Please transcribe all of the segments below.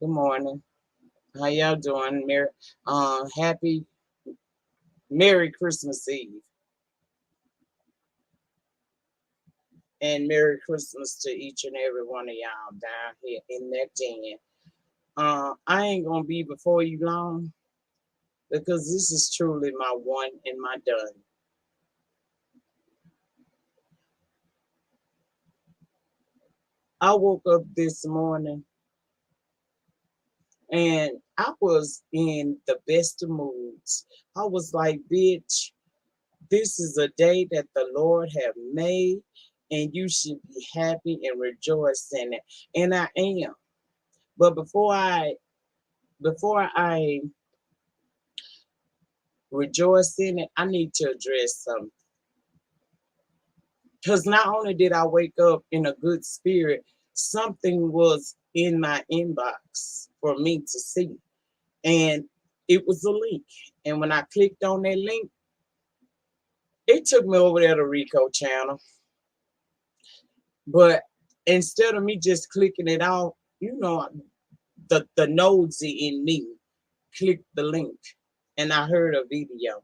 Good morning. How y'all doing? Happy Merry Christmas Eve and Merry Christmas to each and every one of y'all down here in that den. I ain't gonna be before you long because this is truly my one and my done. I woke up this morning and I was in the best of moods. I was like, bitch, this is a day that the Lord have made, and you should be happy and rejoice in it. And I am. But before I rejoice in it, I need to address something. Because not only did I wake up in a good spirit, something was in my inbox for me to see. And it was a link. And when I clicked on that link, it took me over there to Rico channel. But instead of me just clicking it out, the nosy in me clicked the link and I heard a video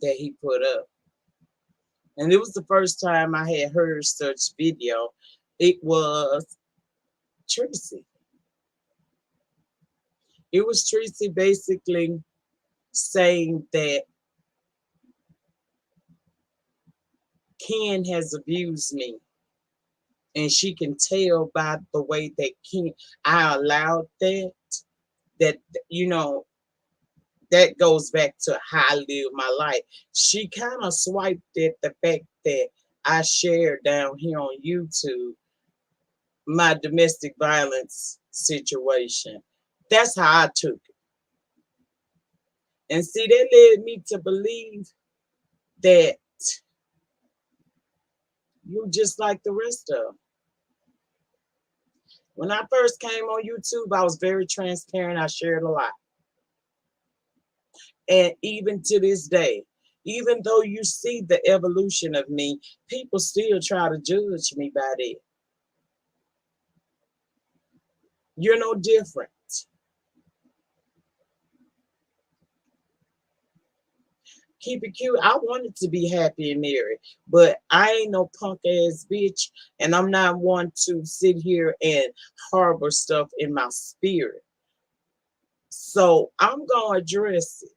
that he put up. And it was the first time I had heard such video. It was Tracy. It was Tracy basically saying that Ken has abused me. And she can tell by the way that I allowed that, you know, that goes back to how I live my life. She kind of swiped at the fact that I shared down here on YouTube my domestic violence situation. That's how I took it. And see, that led me to believe that you just like the rest of them. When I first came on YouTube, I was very transparent. I shared a lot. And even to this day, even though you see the evolution of me, people still try to judge me by that. You're no different. Keep it cute. I wanted to be happy and married, but I ain't no punk ass bitch, and I'm not one to sit here and harbor stuff in my spirit. So I'm gonna address it.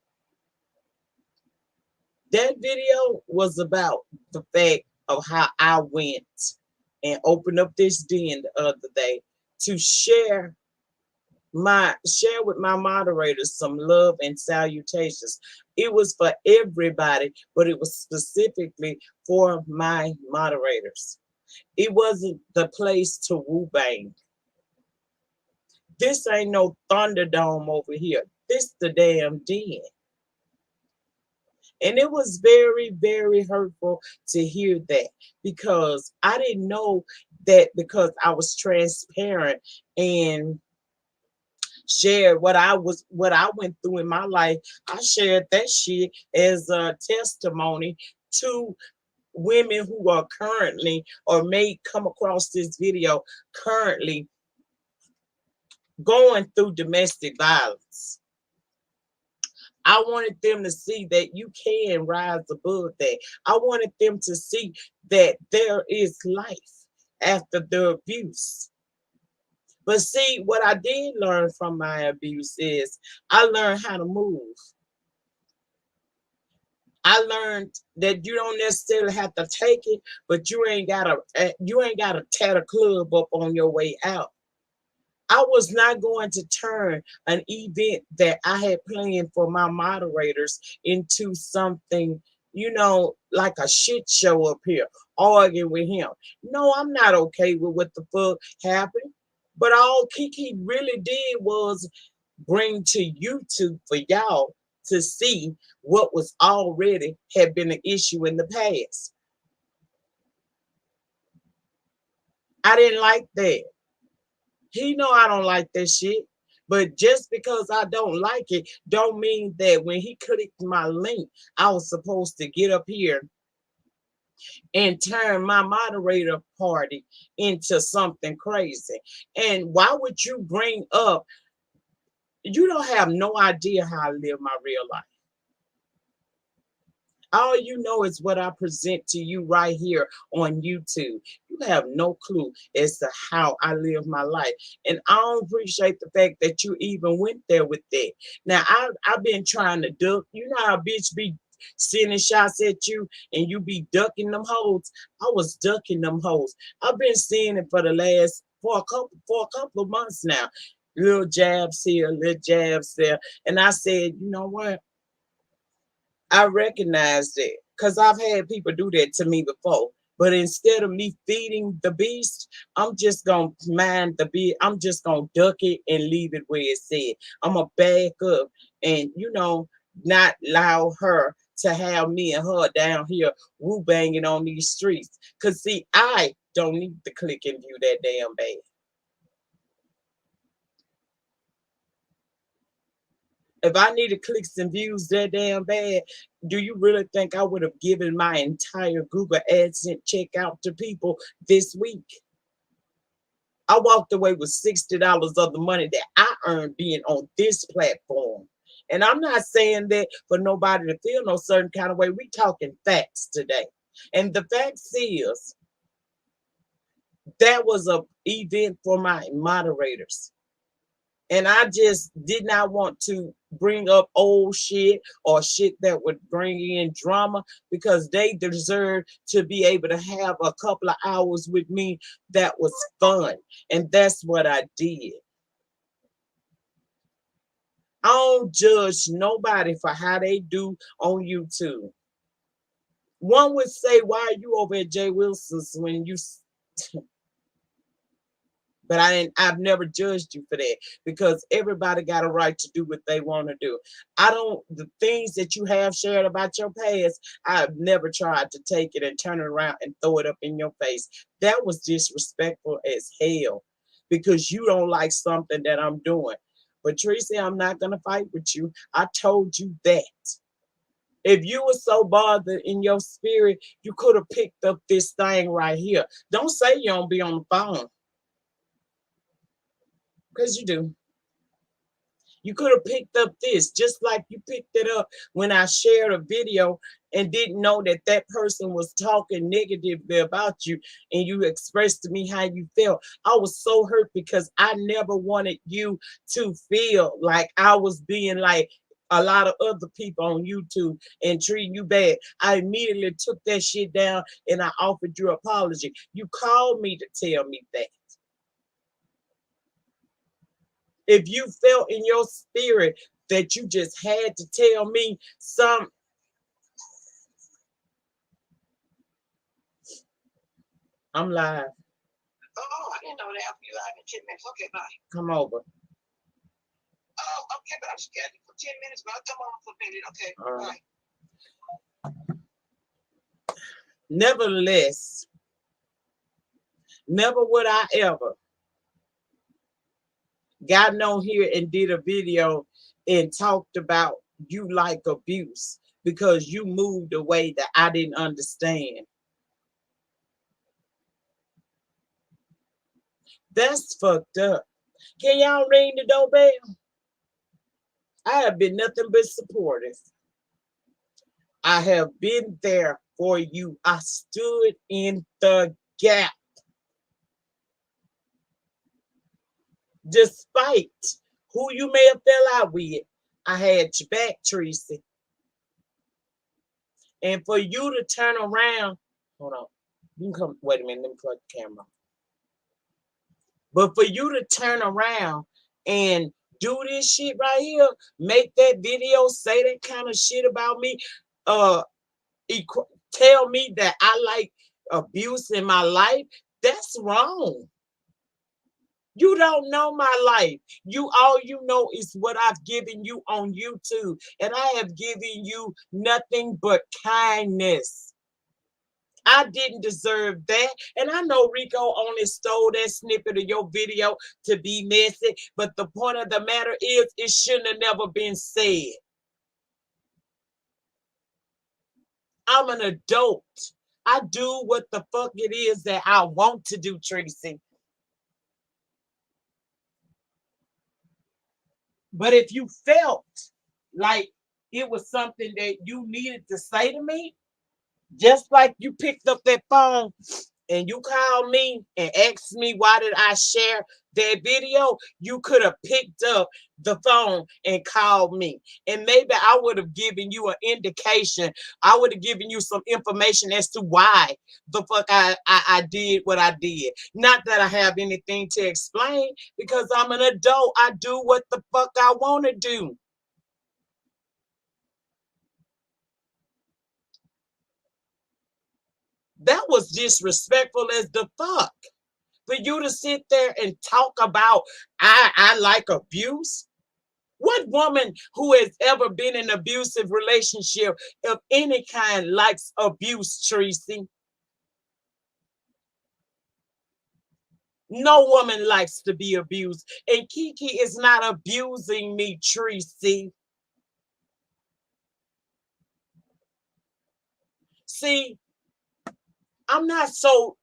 That video was about the fact of how I went and opened up this den the other day to share with my moderators some love and salutations. It was for everybody, but it was specifically for my moderators. It wasn't the place to woo bang. This ain't no Thunderdome over here. This the damn den. And it was very, very hurtful to hear that because I didn't know that because I was transparent and shared what I went through in my life. I shared that shit as a testimony to women who are currently or may come across this video currently going through domestic violence. I wanted them to see that you can rise above that. I wanted them to see that there is life after the abuse. But see, what I did learn from my abuse is I learned how to move. I learned that you don't necessarily have to take it, but you ain't gotta tear the club up on your way out. I was not going to turn an event that I had planned for my moderators into something, like a shit show up here, arguing with him. No, I'm not okay with what the fuck happened. But all Kiki really did was bring to YouTube for y'all to see what was already had been an issue in the past. I didn't like that. He know I don't like that shit. But just because I don't like it, don't mean that when he clicked my link, I was supposed to get up here and turn my moderator party into something crazy. And why would you bring up You don't have no idea how I live my real life. All you know is what I present to you right here on YouTube. You have no clue as to how I live my life. And I don't appreciate the fact that you even went there with that. Now, I've been trying to duck. You know how bitch be sending shots at you and you be ducking them hoes? I was ducking them hoes. I've been seeing it for the last, for a couple of months now. Little jabs here, little jabs there. And I said, you know what? I recognize that because I've had people do that to me before. But instead of me feeding the beast, I'm just gonna mind the beast. I'm just gonna duck it and leave it where it's said. I'm gonna back up and not allow her to have me and her down here woo banging on these streets. Cause see, I don't need to click and view that damn bad. If I needed clicks and views that damn bad, do you really think I would have given my entire Google AdSense check out to people this week? I walked away with $60 of the money that I earned being on this platform. And I'm not saying that for nobody to feel no certain kind of way. We talking facts today. And the facts is that was a event for my moderators. And I just did not want to bring up old shit or shit that would bring in drama because they deserve to be able to have a couple of hours with me that was fun. And that's what I did. I don't judge nobody for how they do on YouTube. One would say, why are you over at Jay Wilson's when you but I've never judged you for that because everybody got a right to do what they want to do. The things that you have shared about your past, I've never tried to take it and turn it around and throw it up in your face. That was disrespectful as hell because you don't like something that I'm doing. But Tracy, I'm not going to fight with you. I told you that. If you were so bothered in your spirit, you could have picked up this thing right here. Don't say you don't be on the phone because you do. You could have picked up this just like you picked it up when I shared a video and didn't know that that person was talking negatively about you and you expressed to me how you felt. I was so hurt because I never wanted you to feel like I was being like a lot of other people on YouTube and treating you bad. I immediately took that shit down and I offered you an apology. You called me to tell me that. If you felt in your spirit that you just had to tell me I'm live. Oh, I didn't know that. I'll be live in 10 minutes. Okay, bye. Come over. Oh, okay, but I'm scared for 10 minutes, but I'll come on for a minute. Okay, bye. Nevertheless, never would I ever gotten on here and did a video and talked about you like abuse because you moved a way that I didn't understand. That's fucked up. Can y'all ring the doorbell? I have been nothing but supportive. I have been there for you. I stood in the gap. Despite who you may have fell out with, I had your back, Tracy. And for you to turn around, hold on. You can come, wait a minute, let me plug the camera. But for you to turn around and do this shit right here, make that video, say that kind of shit about me, tell me that I like abuse in my life, that's wrong. You don't know my life. All you know is what I've given you on YouTube. And I have given you nothing but kindness. I didn't deserve that. And I know Rico only stole that snippet of your video to be messy. But the point of the matter is, it shouldn't have never been said. I'm an adult. I do what the fuck it is that I want to do, Tracy. But if you felt like it was something that you needed to say to me, just like you picked up that phone and you called me and asked me why did I share that video, you could have picked up the phone and called me. And maybe I would have given you an indication. I would have given you some information as to why the fuck I did what I did. Not that I have anything to explain because I'm an adult. I do what the fuck I want to do. That was disrespectful as the fuck. For you to sit there and talk about I like abuse. What woman who has ever been in an abusive relationship of any kind likes abuse, Tracy? No woman likes to be abused. And Kiki is not abusing me, Tracy. See, I'm not so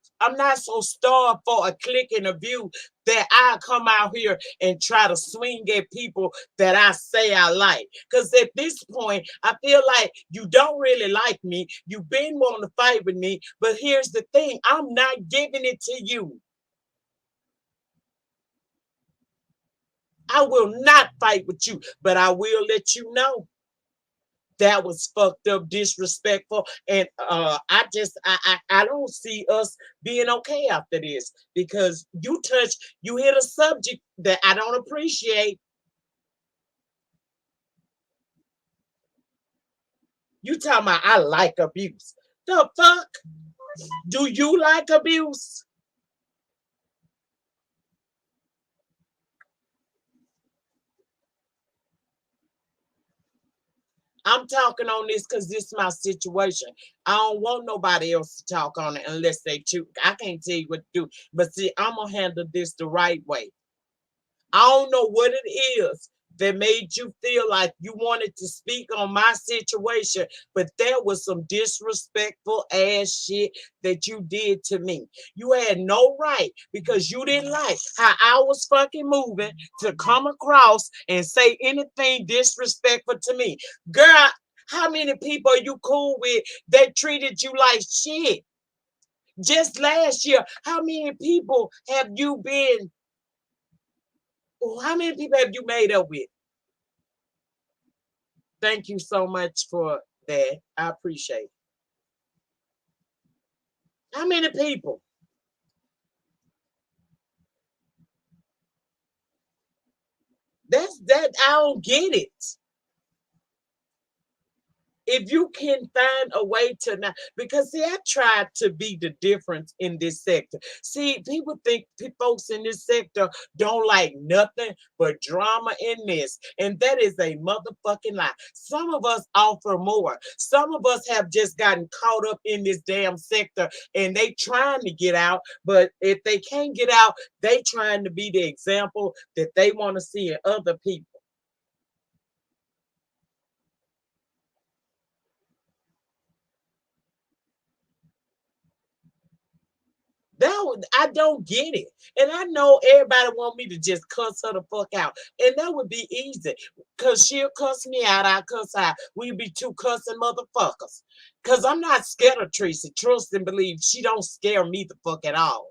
starved for a click and a view that I come out here and try to swing at people that I say I like. Because at this point, I feel like you don't really like me. You've been wanting to fight with me. But here's the thing, I'm not giving it to you. I will not fight with you, but I will let you know that was fucked up, disrespectful, and I don't see us being okay after this because you hit a subject that I don't appreciate. You talking about I like abuse? The fuck? Do you like abuse? I'm talking on this because this is my situation. I don't want nobody else to talk on it unless they choose. I can't tell you what to do, but see, I'm gonna handle this the right way. I don't know what it is that made you feel like you wanted to speak on my situation, but there was some disrespectful ass shit that you did to me. You had no right because you didn't like how I was fucking moving to come across and say anything disrespectful to me. Girl, how many people are you cool with that treated you like shit? Just last year, how many people have you been how many people have you made up with? Thank you so much for that. I appreciate it. How many people? That's that. I don't get it. If you can find a way to not, because see, I tried to be the difference in this sector. See, people think folks in this sector don't like nothing but drama and mess, and that is a motherfucking lie. Some of us offer more. Some of us have just gotten caught up in this damn sector, and they trying to get out, but if they can't get out, they trying to be the example that they want to see in other people. I don't get it. And I know everybody want me to just cuss her the fuck out. And that would be easy. Cause she'll cuss me out, I cuss out. We be two cussing motherfuckers. Cause I'm not scared of Tracy. Trust and believe she don't scare me the fuck at all.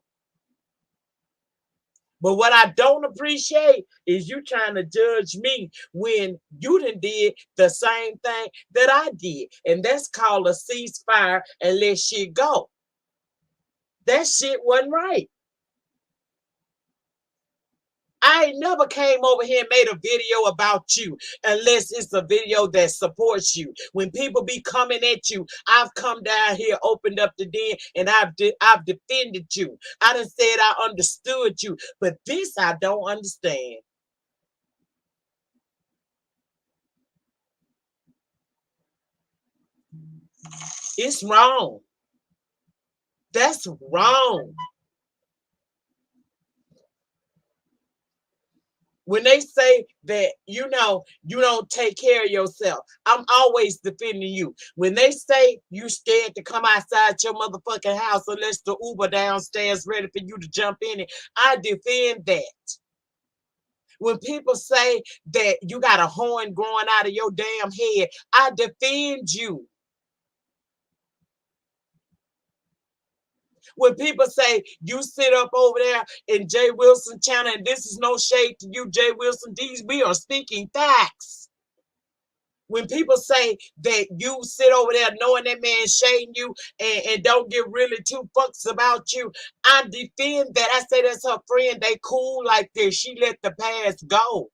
But what I don't appreciate is you trying to judge me when you done did the same thing that I did. And that's called a ceasefire and let shit go. That shit wasn't right. I ain't never came over here and made a video about you unless it's a video that supports you. When people be coming at you, I've come down here, opened up the den, and I've defended you. I done said I understood you, but this I don't understand. It's wrong. That's wrong. When they say that you don't take care of yourself, I'm always defending you. When they say you scared to come outside your motherfucking house unless the Uber downstairs ready for you to jump in it, I defend that. When people say that you got a horn growing out of your damn head, I defend you. When people say you sit up over there in Jay Wilson channel, and this is no shade to you, Jay Wilson, these we are speaking facts. When people say that you sit over there knowing that man shading you and don't give really two fucks about you, I defend that. I say that's her friend. They cool like this. She let the past go.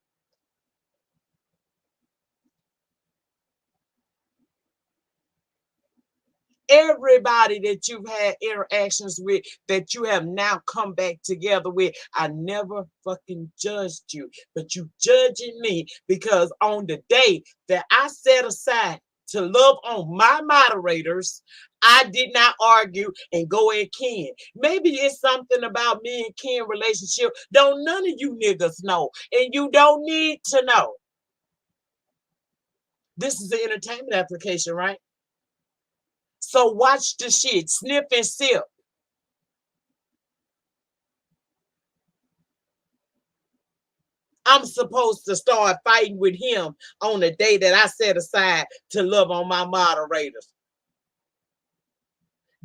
Everybody that you've had interactions with that you have now come back together with, I never fucking judged you, but you judging me because on the day that I set aside to love on my moderators, I did not argue and go at Ken. Maybe it's something about me and Ken relationship don't none of you niggas know, and you don't need to know. This is an entertainment application, right? So watch the shit, snip and sip. I'm supposed to start fighting with him on the day that I set aside to love on my moderators.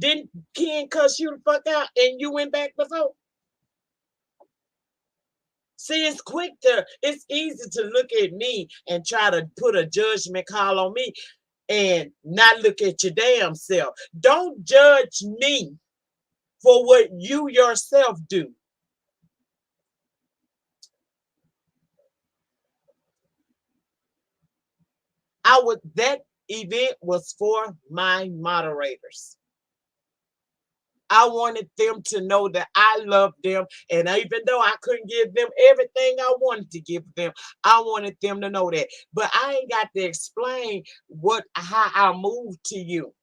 Didn't Ken cuss you the fuck out and you went back before? See, it's easy to look at me and try to put a judgment call on me and not look at your damn self. Don't judge me for what you yourself do. That event was for my moderators. I wanted them to know that I loved them. And even though I couldn't give them everything I wanted to give them, I wanted them to know that. But I ain't got to explain how I moved to you.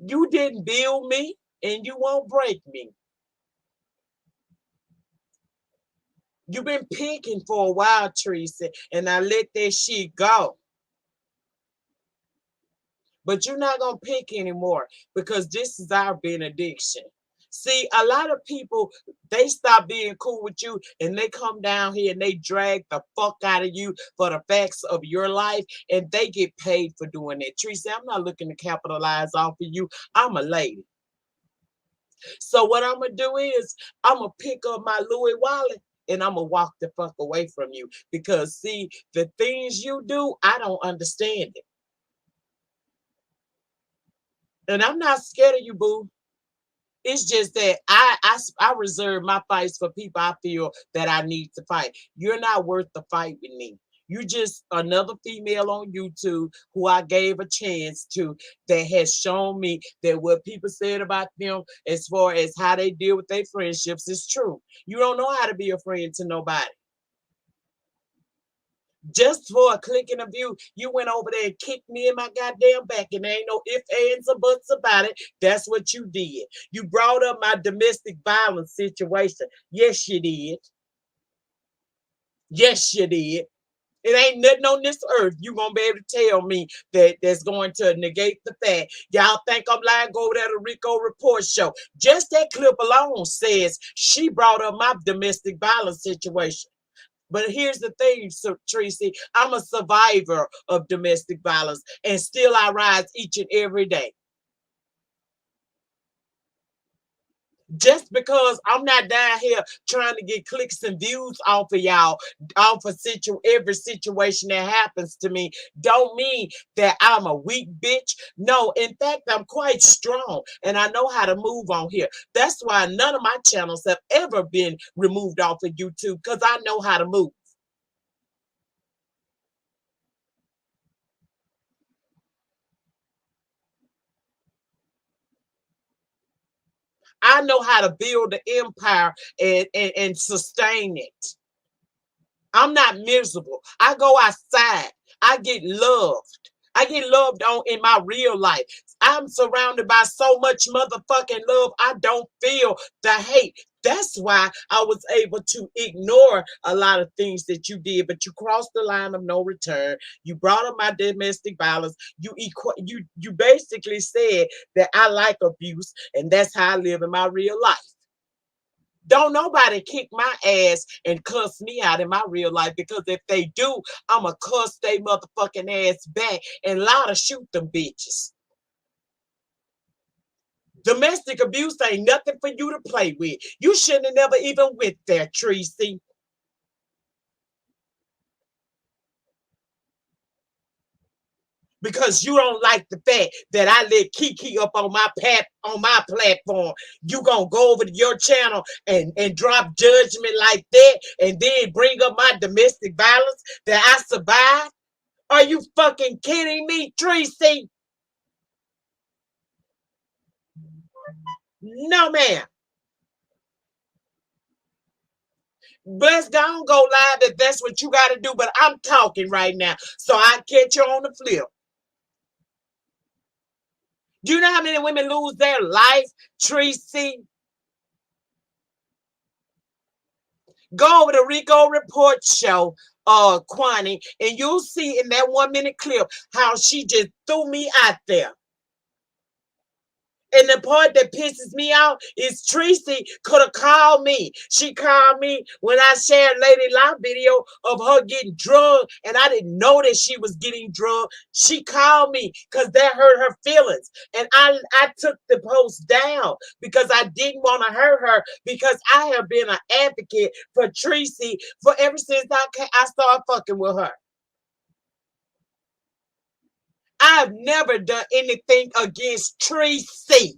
You didn't build me and you won't break me. You've been picking for a while, Teresa, and I let that shit go. But you're not going to pick anymore because this is our benediction. See, a lot of people, they stop being cool with you and they come down here and they drag the fuck out of you for the facts of your life and they get paid for doing that. Teresa, I'm not looking to capitalize off of you. I'm a lady. So what I'm going to do is I'm going to pick up my Louis wallet and I'm going to walk the fuck away from you because, see, the things you do, I don't understand it. And I'm not scared of you, boo. It's just that I reserve my fights for people I feel that I need to fight. You're not worth the fight with me. You're just another female on YouTube who I gave a chance to that has shown me that what people said about them as far as how they deal with their friendships is true. You don't know how to be a friend to nobody. Just for a click and a view, you went over there and kicked me in my goddamn back, and there ain't no ifs, ands, or buts about it. That's what you did. You brought up my domestic violence situation. Yes, you did. Yes, you did. It ain't nothing on this earth you gonna be able to tell me that's going to negate the fact. Y'all think I'm lying? Go over there to Rico Report Show. Just that clip alone says she brought up my domestic violence situation. But here's the thing, Tracy, I'm a survivor of domestic violence, and still I rise each and every day. Just because I'm not down here trying to get clicks and views off of y'all, off of every situation that happens to me, don't mean that I'm a weak bitch. No, in fact, I'm quite strong and I know how to move on here. That's why none of my channels have ever been removed off of YouTube because I know how to move. I know how to build an empire and sustain it. I'm not miserable. I go outside. I get loved. I get loved on in my real life. I'm surrounded by so much motherfucking love. I don't feel the hate. That's why I was able to ignore a lot of things that you did, but you crossed the line of no return. You brought up my domestic violence. You basically said that I like abuse, and that's how I live in my real life. Don't nobody kick my ass and cuss me out in my real life, because if they do, I'ma cuss they motherfucking ass back and lie to shoot them bitches. Domestic abuse ain't nothing for you to play with. You shouldn't have never even went there, Tracy. Because you don't like the fact that I let Kiki up on my platform. You gonna go over to your channel and drop judgment like that, and then bring up my domestic violence that I survived? Are you fucking kidding me, Tracy? No, ma'am. Let's go live if that's what you got to do, but I'm talking right now, so I catch you on the flip. Do you know how many women lose their life, Tracy? Go over the Rico Report show, Kwani, and you'll see in that 1 minute clip how she just threw me out there. And the part that pisses me off is Tracy could have called me. She called me when I shared Lady Law video of her getting drugged, and I didn't know that she was getting drugged. She called me because that hurt her feelings. And I took the post down because I didn't want to hurt her, because I have been an advocate for Tracy for ever since I started fucking with her. I've never done anything against Tracy.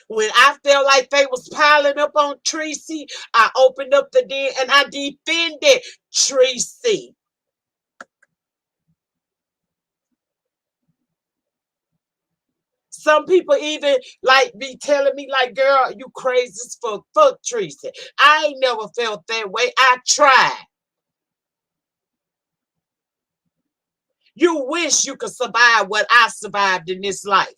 When I felt like they was piling up on Tracy, I opened up the den and I defended Tracy. Some people even like be telling me like, girl, you crazy as fuck. Fuck Tracy. I ain't never felt that way. I tried. You wish you could survive what I survived in this life.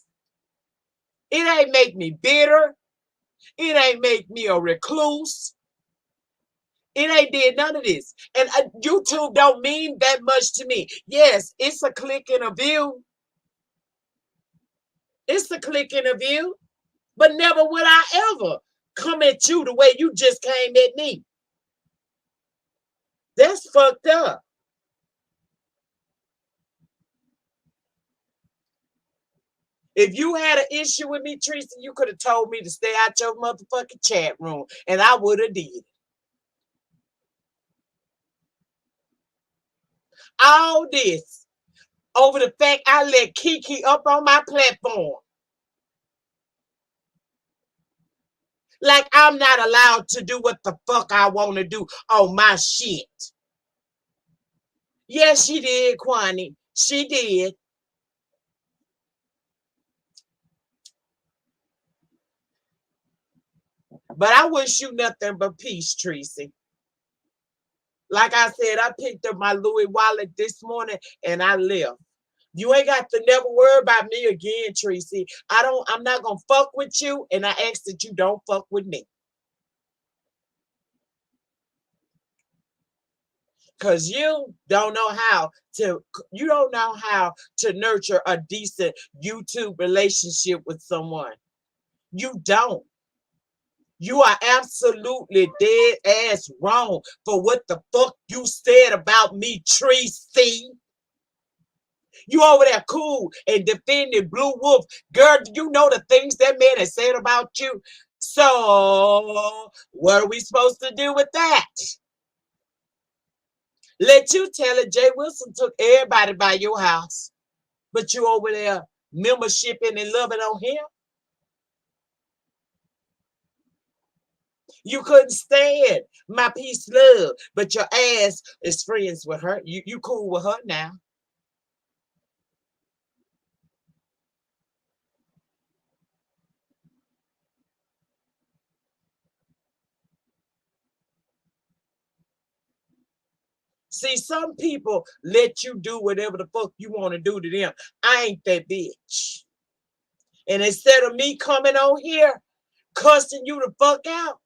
It ain't make me bitter. It ain't make me a recluse. It ain't did none of this. And YouTube don't mean that much to me. Yes, it's a click and a view. It's a click and a view. But never would I ever come at you the way you just came at me. That's fucked up. If you had an issue with me, Teresa, you could have told me to stay out your motherfucking chat room, and I would have did. All this over the fact I let Kiki up on my platform. Like I'm not allowed to do what the fuck I want to do on my shit. Yes, she did, Kwani. She did. But I wish you nothing but peace, Tracy. Like I said, I picked up my Louis wallet this morning and I left. You ain't got to never worry about me again, Tracy. I'm not gonna fuck with you, and I ask that you don't fuck with me. Cause you don't know how to nurture a decent YouTube relationship with someone. You don't. You are absolutely dead ass wrong for what the fuck you said about me, Tracy. You over there cool and defending Blue Wolf. Girl, do you know the things that man has said about you? So, what are we supposed to do with that? Let you tell it, Jay Wilson took everybody by your house, but you over there membershiping and loving on him. You couldn't stand my peace love, but your ass is friends with her. You cool with her now. See, some people let you do whatever the fuck you want to do to them. I ain't that bitch. And instead of me coming on here cussing you the fuck out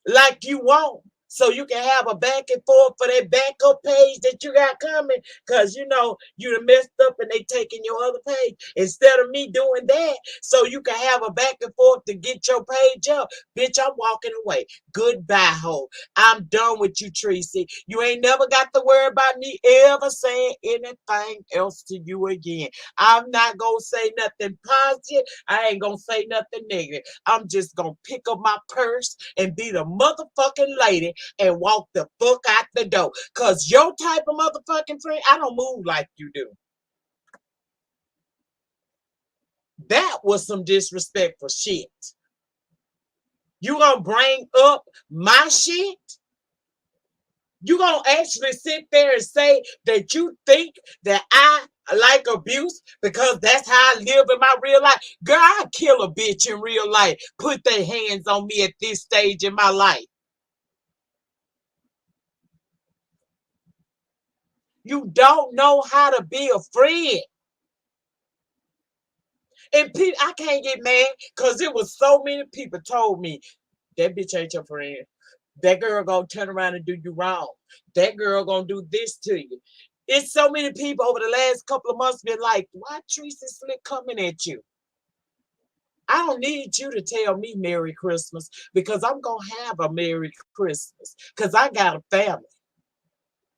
like you want, So you can have a back and forth for that backup page that you got coming, because you know you done messed up and they taking your other page instead of me doing that. So you can have a back and forth to get your page up. Bitch, I'm walking away. Goodbye, ho. I'm done with you, Tracy. You ain't never got to worry about me ever saying anything else to you again. I'm not gonna say nothing positive. I ain't gonna say nothing negative. I'm just gonna pick up my purse and be the motherfucking lady and walk the fuck out the door. Cause your type of motherfucking friend, I don't move like you do. That was some disrespectful shit. You gonna bring up my shit? You gonna actually sit there and say that you think that I like abuse because that's how I live in my real life? Girl, I kill a bitch in real life. Put their hands on me at this stage in my life. You don't know how to be a friend. And I can't get mad because it was so many people told me that bitch ain't your friend. That girl gonna turn around and do you wrong. That girl gonna do this to you. It's so many people over the last couple of months been like, why Tracy Slick coming at you? I don't need you to tell me Merry Christmas because I'm gonna have a Merry Christmas because I got a family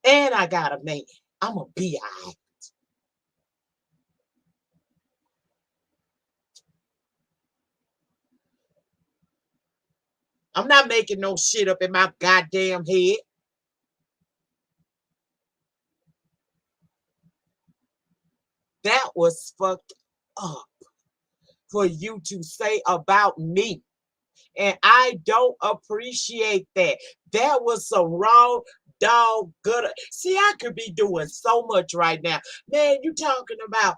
and I got a man. I'm gonna be all right. I'm not making no shit up in my goddamn head. That was fucked up for you to say about me. And I don't appreciate that. That was some raw dog good. See, I could be doing so much right now. Man, you talking about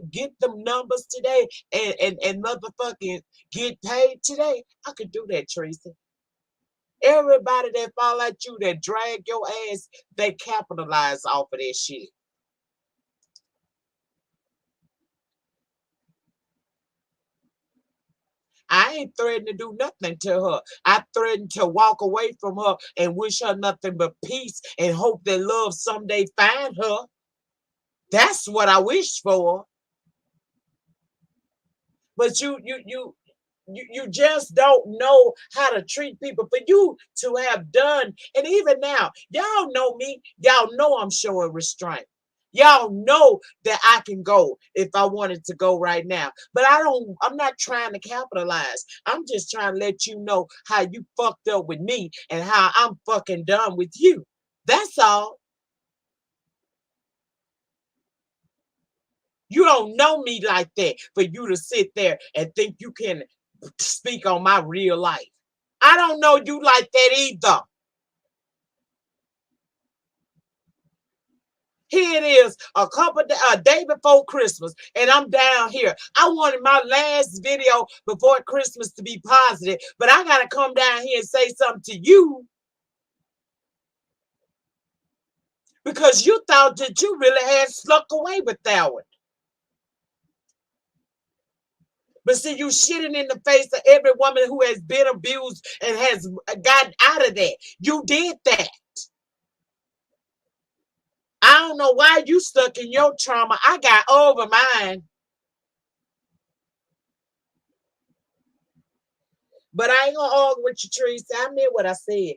get them numbers today and motherfucking get paid today. I could do that, Tracy. Everybody that fall at you, that drag your ass, they capitalize off of that shit. I ain't threatened to do nothing to her. I threatened to walk away from her and wish her nothing but peace and hope that love someday find her. That's what I wish for. But you just don't know how to treat people. For you to have done, and even now, y'all know me, y'all know I'm showing restraint. Y'all know that I can go if I wanted to go right now. But I'm not trying to capitalize. I'm just trying to let you know how you fucked up with me and how I'm fucking done with you. That's all. You don't know me like that for you to sit there and think you can speak on my real life. I don't know you like that either. Here it is, a day before Christmas, and I'm down here. I wanted my last video before Christmas to be positive, but I gotta come down here and say something to you because you thought that you really had sluck away with that one. But see, you shitting in the face of every woman who has been abused and has gotten out of that. You did that. I don't know why you stuck in your trauma. I got over mine. But I ain't gonna argue with you, Teresa. I meant what I said.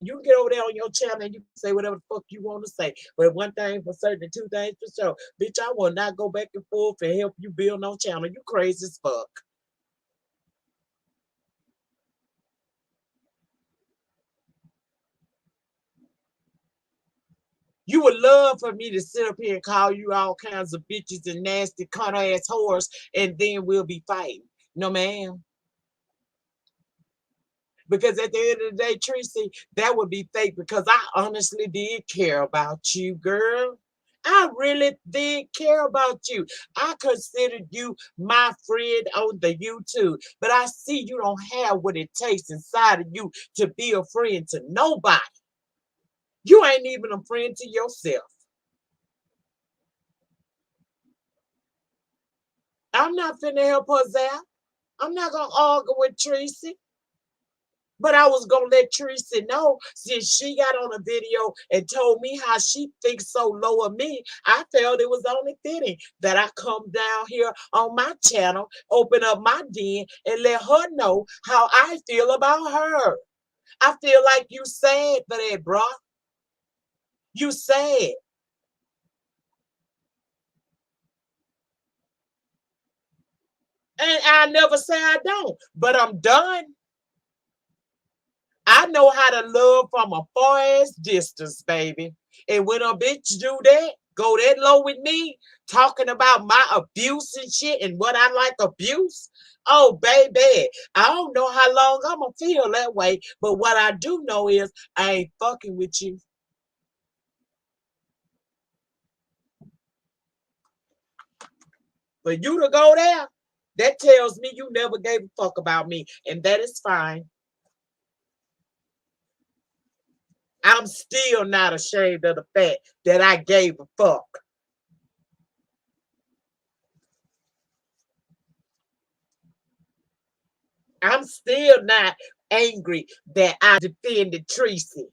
You can get over there on your channel and you can say whatever the fuck you want to say. But one thing for certain, and two things for sure. Bitch, I will not go back and forth and help you build no channel. You crazy as fuck. You would love for me to sit up here and call you all kinds of bitches and nasty cunt ass whores, and then we'll be fighting. No, ma'am. Because at the end of the day, Tracy, that would be fake because I honestly did care about you, girl. I really did care about you. I considered you my friend on the YouTube, but I see you don't have what it takes inside of you to be a friend to nobody. You ain't even a friend to yourself. I'm not finna help her out. I'm not gonna argue with Tracy. But I was gonna let Teresa know since she got on a video and told me how she thinks so low of me. I felt it was only fitting that I come down here on my channel, open up my den, and let her know how I feel about her. I feel like you sad for that, bruh. You sad. And I never say I don't, but I'm done. I know how to love from a far as distance, baby. And when a bitch do that, go that low with me, talking about my abuse and shit and what I like abuse. Oh, baby, I don't know how long I'm gonna feel that way, but what I do know is I ain't fucking with you. For you to go there, that tells me you never gave a fuck about me, and that is fine. I'm still not ashamed of the fact that I gave a fuck. I'm still not angry that I defended Tracy.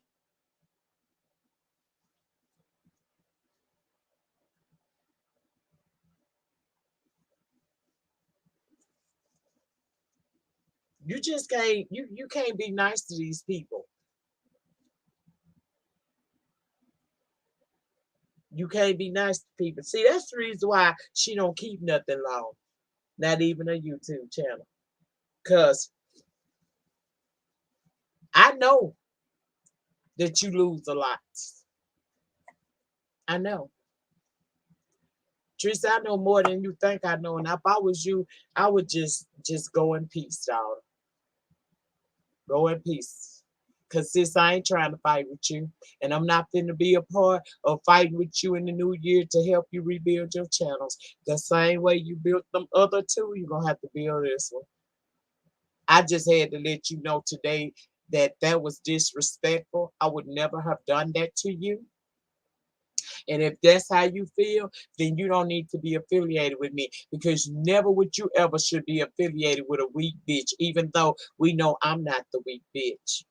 You just can't you can't be nice to these people. You can't be nice to people. See, that's the reason why she don't keep nothing long. Not even a YouTube channel. Cause I know that you lose a lot. I know. Teresa, I know more than you think I know. And if I was you, I would just go in peace, dog. Go in peace. Cause sis, I ain't trying to fight with you. And I'm not finna be a part of fighting with you in the new year to help you rebuild your channels. The same way you built them other two, you're gonna have to build this one. I just had to let you know today that that was disrespectful. I would never have done that to you. And if that's how you feel, then you don't need to be affiliated with me because never would you ever should be affiliated with a weak bitch, even though we know I'm not the weak bitch.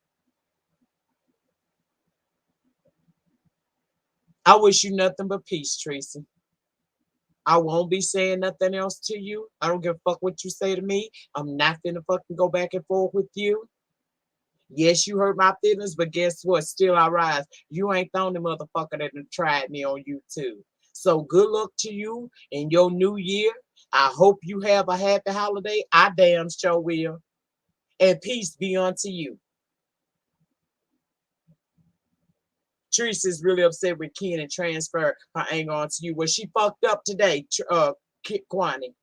I wish you nothing but peace, Tracy. I won't be saying nothing else to you. I don't give a fuck what you say to me. I'm not finna fucking go back and forth with you. Yes, you hurt my feelings, but guess what? Still I rise. You ain't the only motherfucker that done tried me on YouTube. So good luck to you in your new year. I hope you have a happy holiday. I damn sure will. And peace be unto you. Teresa's really upset with Ken and transfer her anger onto you. Well, she fucked up today, Kwani.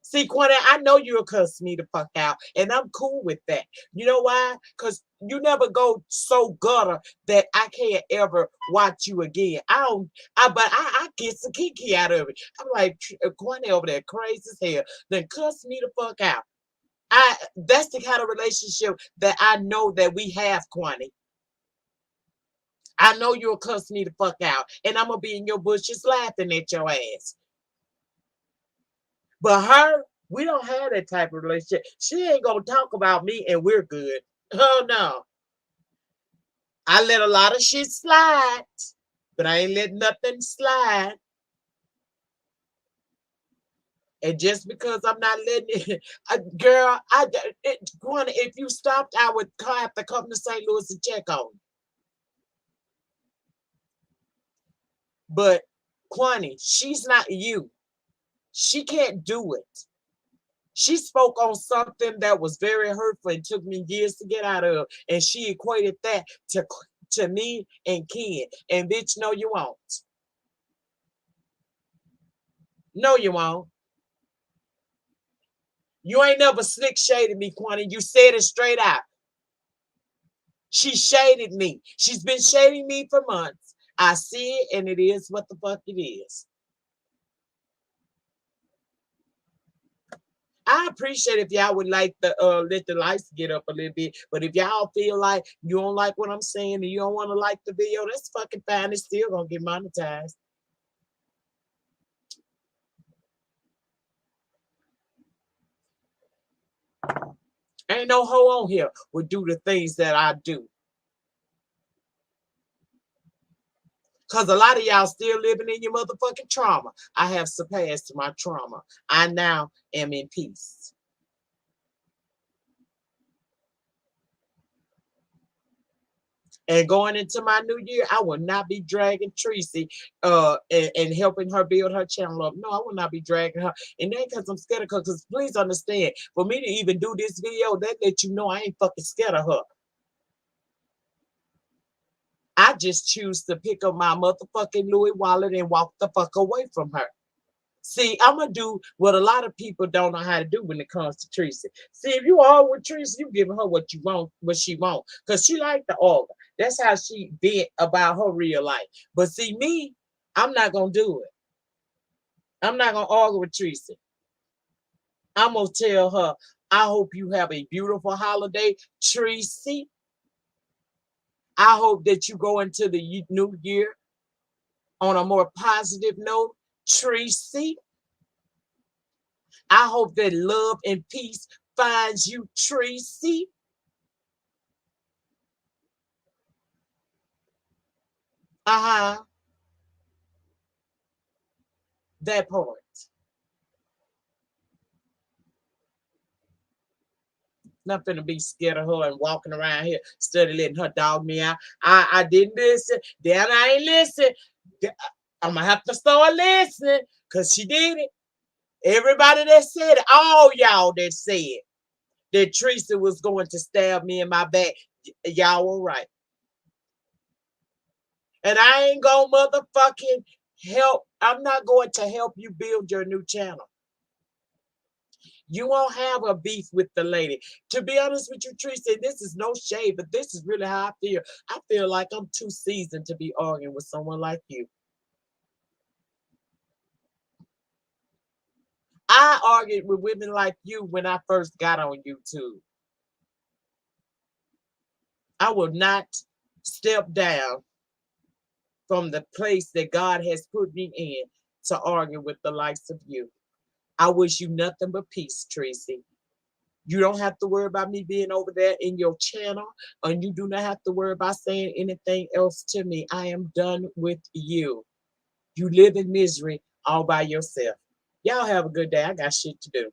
See, Quanta, I know you'll cuss me the fuck out, and I'm cool with that. You know why? Because you never go so gutter that I can't ever watch you again. But I get some kiki out of it. I'm like, Quanta over there crazy as hell. Then cuss me the fuck out. That's the kind of relationship that I know that we have, Quanta. I know you'll cuss me the fuck out, and I'm gonna be in your bushes laughing at your ass. But her, we don't have that type of relationship. She ain't gonna talk about me and we're good. Oh no. I let a lot of shit slide, but I ain't let nothing slide. And just because I'm not letting it, girl, Gwen, if you stopped, I would have to come to St. Louis and check on you. But Quani, she's not you. She can't do it. She spoke on something that was very hurtful and took me years to get out of, and she equated that to me and Ken. And bitch, no, you won't. No, you won't. You ain't never slick shaded me, Quani. You said it straight out. She shaded me. She's been shading me for months. I see it, and it is what the fuck it is. I appreciate if y'all would like to let the lights get up a little bit. But if y'all feel like you don't like what I'm saying and you don't want to like the video, that's fucking fine. It's still gonna get monetized. Ain't no hoe on here would do the things that I do. Because a lot of y'all still living in your motherfucking trauma. I have surpassed my trauma. I now am in peace. And going into my new year, I will not be dragging Tracy and helping her build her channel up. No, I will not be dragging her. And then because I'm scared of her, because please understand, for me to even do this video, that let you know I ain't fucking scared of her. I just choose to pick up my motherfucking Louis wallet and walk the fuck away from her. See, I'm gonna do what a lot of people don't know how to do when it comes to Tracy. See, if you are with Tracy, you giving her what you want, what she want, because she like the order. That's how she bent about her real life. But see, me, I'm not gonna do it. I'm not gonna argue with Tracy. I'm gonna tell her, I hope you have a beautiful holiday, Tracy. I hope that you go into the new year on a more positive note, Tracy. I hope that love and peace finds you, Tracy. Uh-huh. That part. Not finna be scared of her and walking around here, study letting her dog me out. I didn't listen. Then I ain't listen. I'm gonna have to start listening because she did it. Everybody that said it, all y'all that said that Teresa was going to stab me in my back, y'all were right. And I ain't gonna motherfucking help. I'm not going to help you build your new channel. You won't have a beef with the lady. To be honest with you, Teresa, this is no shade, but this is really how I feel. I feel like I'm too seasoned to be arguing with someone like you. I argued with women like you when I first got on YouTube. I will not step down from the place that God has put me in to argue with the likes of you. I wish you nothing but peace, Tracy. You don't have to worry about me being over there in your channel, and you do not have to worry about saying anything else to me. I am done with you. You live in misery all by yourself. Y'all have a good day. I got shit to do.